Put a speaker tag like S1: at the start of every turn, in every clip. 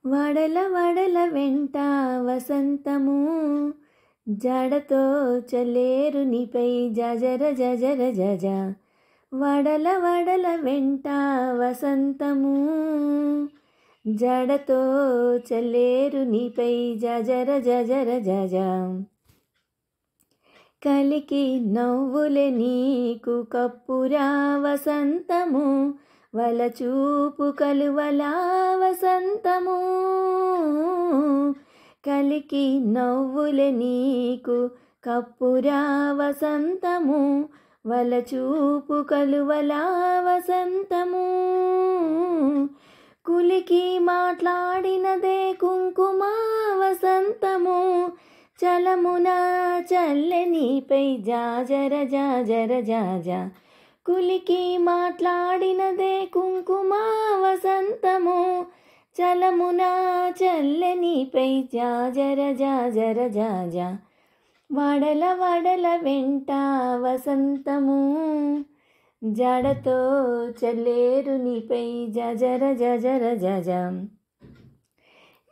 S1: వడల వడల వెంట వసంతము జడతో చల్లేరు నీపై జజర జజర జజ. వడల వడల వెంట వసంతము జడతో చల్లేరు నీపై జజర జజర జజ. కలికి నవ్వులే నీకు కప్పురా వసంతము వలచూపు కలువలా వసంతము. కలికి నవ్వులే నీకు కప్పురా వసంతము వలచూపు కలువలా వసంతము. కులికి మాట్లాడినదే కుంకుమ వసంతము చలమున చల్లెనిపై జాజర జాజర జాజ. కులికి మాట్లాడినదే కుంకుమ వసంతము చలమున చల్లెనిపై జాజర జాజర జాజ. వడల వడల వెంట వసంతము జడతో చల్లేరు నీపై జజర జజర జజ.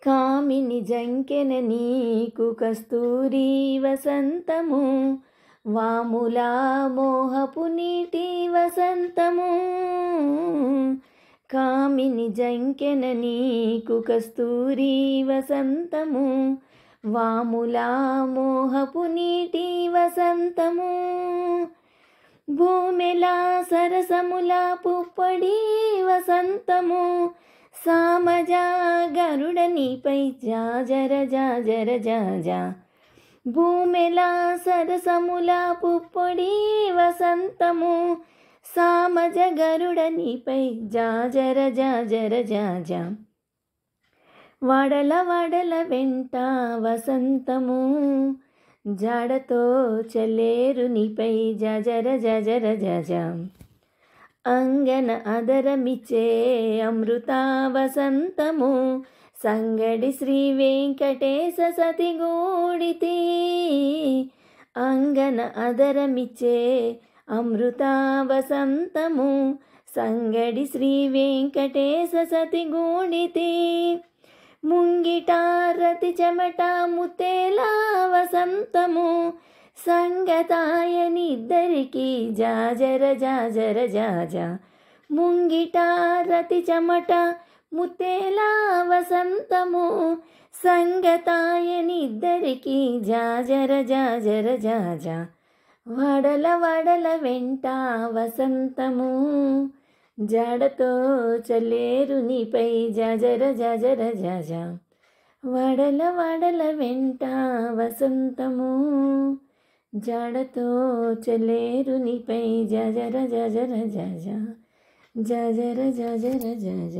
S1: కామిని జంకెన నీకు కస్తూరి వసంతము వాములా మోహపు నీటి వసంతము. కామిని జంకెన నీకు కస్తూరి వసంతము వాములా మోహపు నీటి వసంతము. భూమిలా సరసములా పుప్పడి వసంతము సామజ గరుడ నీపై జాజర జాజర జాజ. భూమిలా సరసములా పుప్పొడి వసంతము సామజ గరుడ నీపై జాజర జాజర జాజ. వడల వడల వెంట వసంతము జడతో చల్లేరు నీపై జజర జజర జజ. అంగన అదరమిచ్చే అమృత వసంతము సంగడి శ్రీ వెంకటేశ సతిగూడితి. అంగన అదరమిచ్చే అమృత వసంతము సంగడి శ్రీ వెంకటేశ సతిగూడితి. ముంగిట రతి చెమట ముతేలా వసంతము సంగతాయనిద్దరికి జాజర జాజర జాజ. ముంగిట రతి చెమట ముతేలా వసంతము సంగతాయనిద్దరికి జాజర జాజర జాజ. వడల వడల వెంట వసంతము జడతో చల్లేరు నీపై జజర జజర జజ. వడల వడల వెంట వసంతము జడతో చల్లేరు నీపై జజర జజర జజ. జజర జజర జజ.